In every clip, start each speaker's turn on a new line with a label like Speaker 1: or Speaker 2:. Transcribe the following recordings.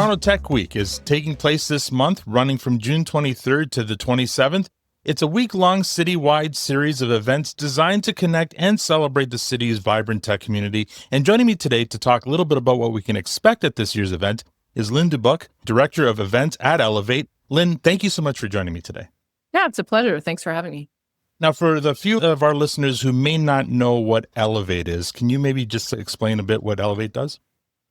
Speaker 1: Toronto Tech Week is taking place this month, running from June 23rd to the 27th. It's a week-long citywide series of events designed to connect and celebrate the city's vibrant tech community. And joining me today to talk a little bit about what we can expect at this year's event is Lynne Dubuc, Director of Events at Elevate. Lynne, thank you so much for joining me today.
Speaker 2: Yeah, it's a pleasure. Thanks for having me.
Speaker 1: Now, for the few of our listeners who may not know what Elevate is, can you maybe just explain a bit what Elevate does?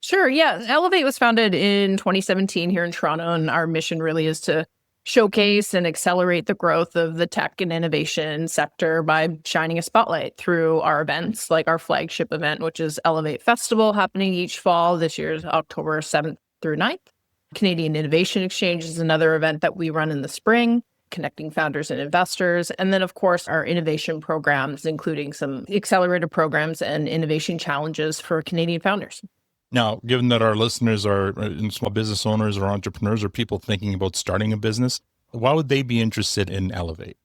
Speaker 2: Sure. Yeah. Elevate was founded in 2017 here in Toronto, and our mission really is to showcase and accelerate the growth of the tech and innovation sector by shining a spotlight through our events, like our flagship event, which is Elevate Festival, happening each fall. This year's October 7th through 9th. Canadian Innovation Exchange is another event that we run in the spring, connecting founders and investors. And then, of course, our innovation programs, including some accelerator programs and innovation challenges for Canadian founders.
Speaker 1: Now, given that our listeners are small business owners or entrepreneurs or people thinking about starting a business, why would they be interested in Elevate?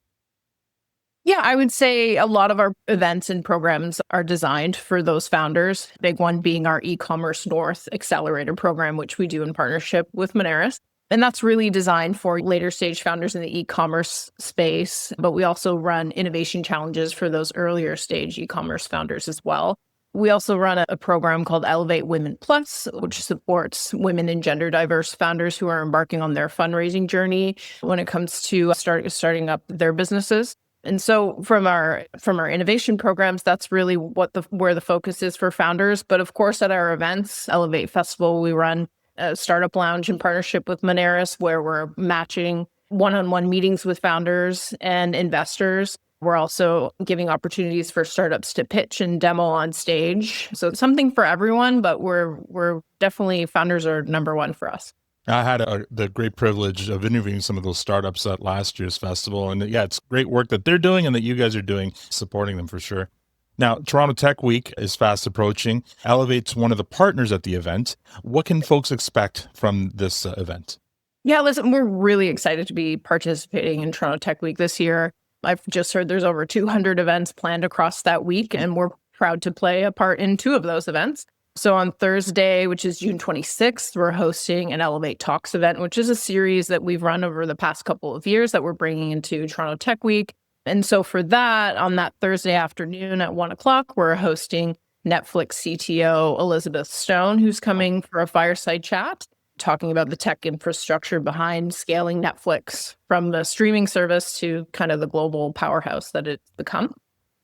Speaker 2: Yeah, I would say a lot of our events and programs are designed for those founders. Big one being our e-commerce North Accelerator program, which we do in partnership with Moneris. And that's really designed for later stage founders in the e-commerce space. But we also run innovation challenges for those earlier stage e-commerce founders as well. We also run a program called Elevate Women Plus, which supports women and gender diverse founders who are embarking on their fundraising journey when it comes to starting up their businesses. And so from our innovation programs, that's really where the focus is for founders. But of course, at our events, Elevate Festival, we run a startup lounge in partnership with Moneris, where we're matching one-on-one meetings with founders and investors. We're also giving opportunities for startups to pitch and demo on stage. So it's something for everyone, but we're definitely, founders are number one for us.
Speaker 1: I had the great privilege of interviewing some of those startups at last year's festival. And yeah, it's great work that they're doing and that you guys are doing, supporting them for sure. Now, Toronto Tech Week is fast approaching. Elevate's one of the partners at the event. What can folks expect from this event?
Speaker 2: Yeah, listen, we're really excited to be participating in Toronto Tech Week this year. I've just heard there's over 200 events planned across that week, and we're proud to play a part in 2 of those events. So on Thursday, which is June 26th, we're hosting an Elevate Talks event, which is a series that we've run over the past couple of years that we're bringing into Toronto Tech Week. And so for that, on that Thursday afternoon at 1 o'clock, we're hosting Netflix CTO Elizabeth Stone, who's coming for a fireside chat, talking about the tech infrastructure behind scaling Netflix from the streaming service to kind of the global powerhouse that it's become.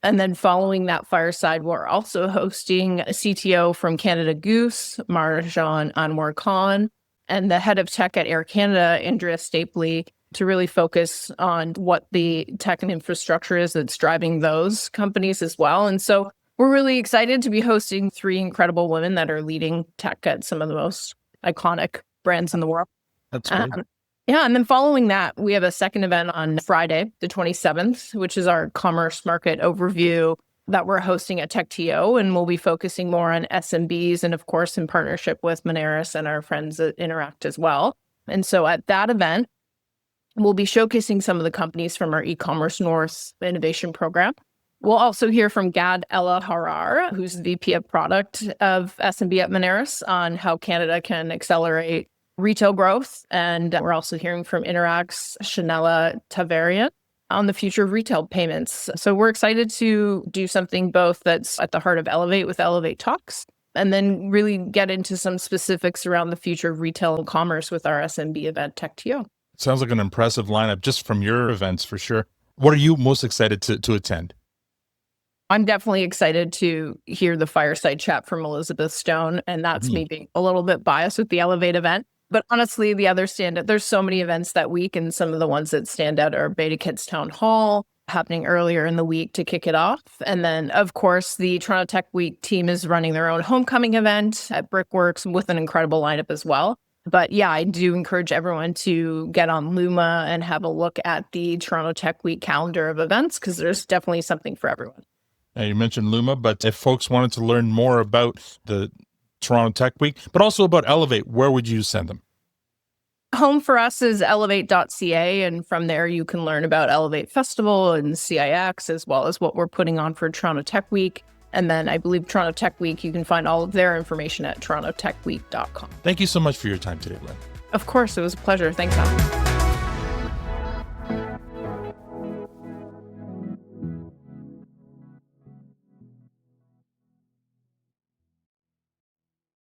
Speaker 2: And then following that fireside, we're also hosting a CTO from Canada Goose, Marjan Anwar Khan, and the head of tech at Air Canada, Andrea Stapley, to really focus on what the tech and infrastructure is that's driving those companies as well. And so we're really excited to be hosting 3 incredible women that are leading tech at some of the most iconic brands in the world.
Speaker 1: That's great.
Speaker 2: Yeah. And then following that, we have a second event on Friday, the 27th, which is our commerce market overview that we're hosting at TechTO. And we'll be focusing more on SMBs and, of course, in partnership with Moneris and our friends at Interact as well. And so at that event, we'll be showcasing some of the companies from our e-commerce North innovation program. We'll also hear from Gad Ella Harar, who's the VP of Product of SMB at Moneris, on how Canada can accelerate retail growth. And we're also hearing from Interact's Shanella Tavarian on the future of retail payments. So we're excited to do something both that's at the heart of Elevate with Elevate Talks, and then really get into some specifics around the future of retail and commerce with our SMB event, TechTO.
Speaker 1: Sounds like an impressive lineup just from your events for sure. What are you most excited to attend?
Speaker 2: I'm definitely excited to hear the fireside chat from Elizabeth Stone, and that's me being a little bit biased with the Elevate event. But honestly, the other standout, there's so many events that week, and some of the ones that stand out are Beta Kids Town Hall, happening earlier in the week to kick it off. And then, of course, the Toronto Tech Week team is running their own homecoming event at Brickworks with an incredible lineup as well. But yeah, I do encourage everyone to get on Luma and have a look at the Toronto Tech Week calendar of events, because there's definitely something for everyone.
Speaker 1: Now, you mentioned Luma, but if folks wanted to learn more about the Toronto Tech Week, but also about Elevate, where would you send them?
Speaker 2: Home for us is elevate.ca, and from there you can learn about Elevate Festival and CIX, as well as what we're putting on for Toronto Tech Week. And then I believe Toronto Tech Week, you can find all of their information at torontotechweek.com.
Speaker 1: Thank you so much for your time today, Lynne.
Speaker 2: Of course, it was a pleasure. Thanks, Alan.